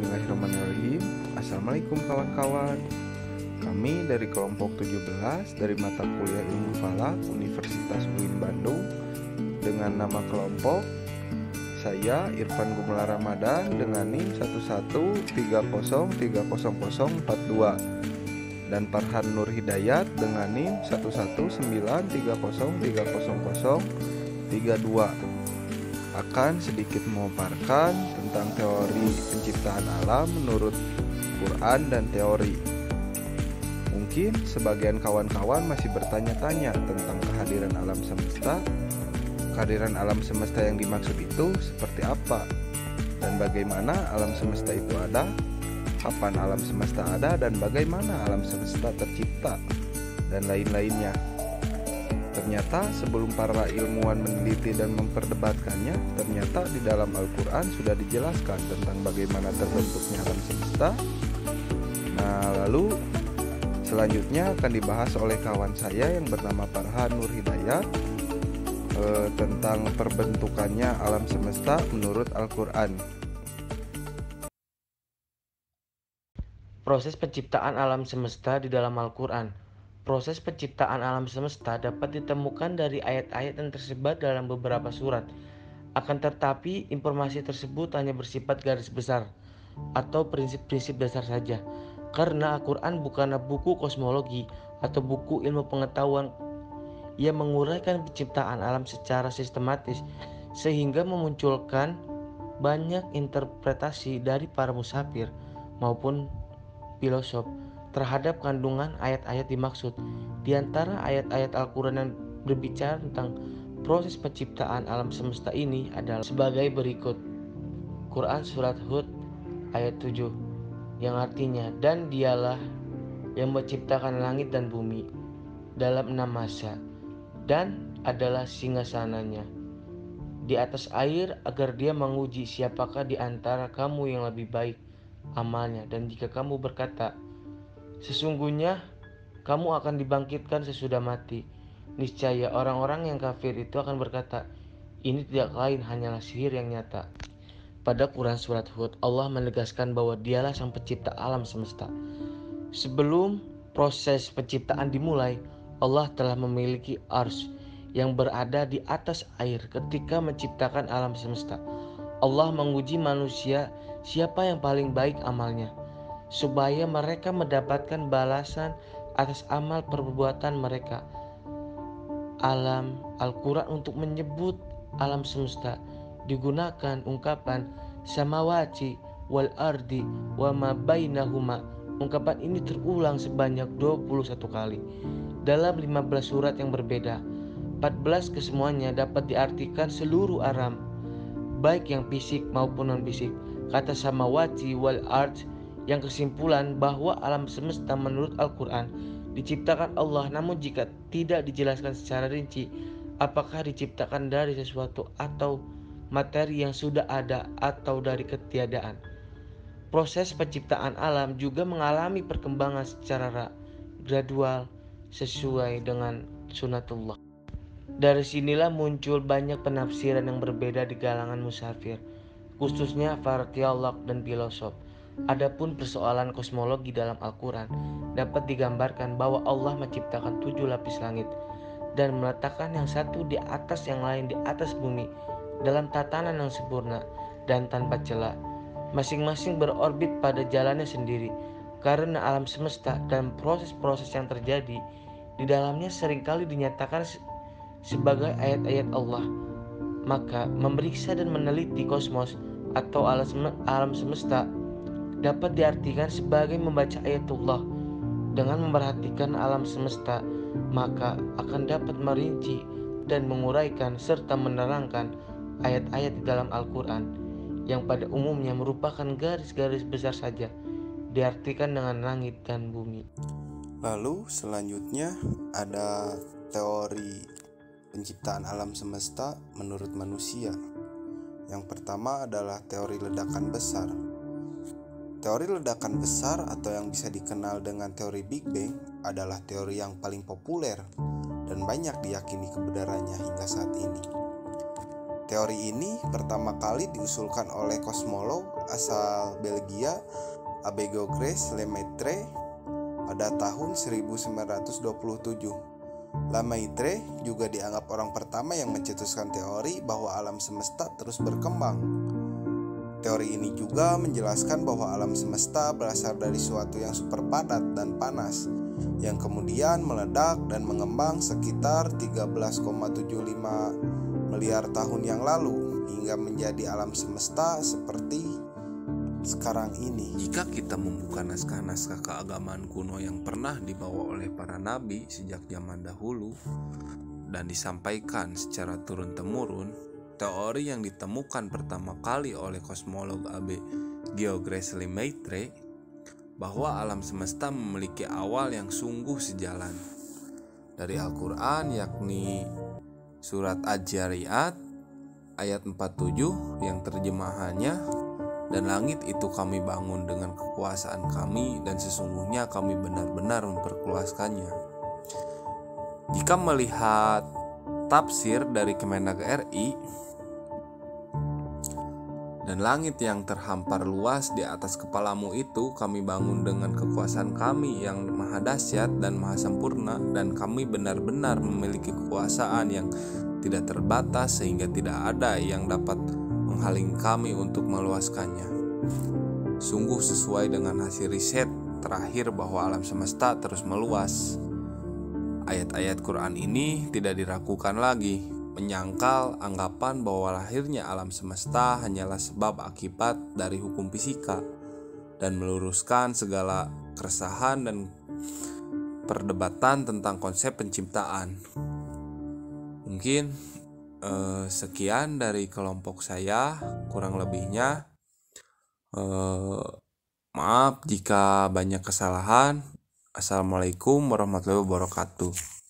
Bismillahirrahmanirrahim. Assalamualaikum kawan-kawan. Kami dari kelompok 17 dari mata kuliah Ilmu Falak Universitas UIN Bandung dengan nama kelompok saya Irfan Gumula Ramadan dengan NIM 113030042 dan Farhan Nur Hidayat dengan NIM 11930300032 akan sedikit memaparkan tentang teori penciptaan alam menurut Quran dan teori. Mungkin sebagian kawan-kawan masih bertanya-tanya tentang kehadiran alam semesta. Kehadiran alam semesta yang dimaksud itu seperti apa? Dan bagaimana alam semesta itu ada? Kapan alam semesta ada dan bagaimana alam semesta tercipta? Dan lain-lainnya. Ternyata sebelum para ilmuwan meneliti dan memperdebatkannya, ternyata di dalam Al-Quran sudah dijelaskan tentang bagaimana terbentuknya alam semesta. Nah, lalu selanjutnya akan dibahas oleh kawan saya yang bernama Farhan Nur Hidayat tentang perbentukannya alam semesta menurut Al-Quran. Proses penciptaan alam semesta di dalam Al-Quran. Proses penciptaan alam semesta dapat ditemukan dari ayat-ayat yang tersebar dalam beberapa surat. Akan tetapi, informasi tersebut hanya bersifat garis besar atau prinsip-prinsip dasar saja. Karena Al-Quran bukanlah buku kosmologi atau buku ilmu pengetahuan. Ia menguraikan penciptaan alam secara sistematis sehingga memunculkan banyak interpretasi dari para musafir maupun filosof terhadap kandungan ayat-ayat dimaksud. Di antara ayat-ayat Al-Quran yang berbicara tentang proses penciptaan alam semesta ini adalah sebagai berikut. Quran Surat Hud ayat 7 yang artinya, dan dialah yang menciptakan langit dan bumi dalam 6 masa dan adalah singgasananya di atas air agar dia menguji siapakah di antara kamu yang lebih baik amalnya. Dan jika kamu berkata, sesungguhnya kamu akan dibangkitkan sesudah mati, niscaya orang-orang yang kafir itu akan berkata, ini tidak lain hanyalah sihir yang nyata. Pada Quran Surat Hud, Allah menegaskan bahwa dialah sang pencipta alam semesta. Sebelum proses penciptaan dimulai, Allah telah memiliki arsy yang berada di atas air ketika menciptakan alam semesta. Allah menguji manusia siapa yang paling baik amalnya, supaya mereka mendapatkan balasan atas amal perbuatan mereka. Alam Al-Quran untuk menyebut alam semesta digunakan ungkapan samawati wal ardi wa ma bainahuma. Ungkapan ini terulang sebanyak 21 kali dalam 15 surat yang berbeda. 14 kesemuanya dapat diartikan seluruh alam, baik yang fisik maupun non-fisik. Kata samawati wal ard yang kesimpulan bahwa alam semesta menurut Al-Quran diciptakan Allah, namun jika tidak dijelaskan secara rinci apakah diciptakan dari sesuatu atau materi yang sudah ada atau dari ketiadaan. Proses penciptaan alam juga mengalami perkembangan secara gradual sesuai dengan sunatullah. Dari sinilah muncul banyak penafsiran yang berbeda di kalangan musafir, khususnya para teolog dan filosof. Adapun persoalan kosmologi dalam Al-Quran dapat digambarkan bahwa Allah menciptakan 7 lapis langit dan meletakkan yang satu di atas yang lain di atas bumi dalam tatanan yang sempurna dan tanpa celah, masing-masing berorbit pada jalannya sendiri. Karena alam semesta dan proses-proses yang terjadi di dalamnya seringkali dinyatakan sebagai ayat-ayat Allah, maka memeriksa dan meneliti kosmos atau alam semesta dapat diartikan sebagai membaca ayatullah. Dengan memperhatikan alam semesta, maka akan dapat merinci dan menguraikan serta menerangkan ayat-ayat di dalam Al-Quran yang pada umumnya merupakan garis-garis besar saja, diartikan dengan langit dan bumi. Lalu selanjutnya ada teori penciptaan alam semesta menurut manusia. Yang pertama adalah teori ledakan besar. Teori ledakan besar atau yang bisa dikenal dengan teori Big Bang adalah teori yang paling populer dan banyak diyakini kebenarannya hingga saat ini. Teori ini pertama kali diusulkan oleh kosmolog asal Belgia Abegogres Lemaitre pada tahun 1927. Lemaitre juga dianggap orang pertama yang mencetuskan teori bahwa alam semesta terus berkembang. Teori ini juga menjelaskan bahwa alam semesta berasal dari suatu yang super padat dan panas, yang kemudian meledak dan mengembang sekitar 13,75 miliar tahun yang lalu hingga menjadi alam semesta seperti sekarang ini. Jika kita membuka naskah-naskah keagamaan kuno yang pernah dibawa oleh para nabi sejak zaman dahulu dan disampaikan secara turun-temurun, teori yang ditemukan pertama kali oleh kosmolog Abegogres Lemaitre bahwa alam semesta memiliki awal yang sungguh sejalan dari Al-Quran, yakni surat Adz-Dzariyat ayat 47 yang terjemahannya, "Dan langit itu kami bangun dengan kekuasaan kami, dan sesungguhnya kami benar-benar memperluaskannya." Jika melihat tafsir dari Kemenag RI, "Dan langit yang terhampar luas di atas kepalamu itu kami bangun dengan kekuasaan kami yang maha dahsyat dan maha sempurna, dan kami benar-benar memiliki kekuasaan yang tidak terbatas sehingga tidak ada yang dapat menghalangi kami untuk meluaskannya." Sungguh sesuai dengan hasil riset terakhir bahwa alam semesta terus meluas. Ayat-ayat Quran ini tidak diragukan lagi, menyangkal anggapan bahwa lahirnya alam semesta hanyalah sebab akibat dari hukum fisika, dan meluruskan segala keresahan dan perdebatan tentang konsep penciptaan. Mungkin sekian dari kelompok saya, kurang lebihnya maaf jika banyak kesalahan. Assalamualaikum warahmatullahi wabarakatuh.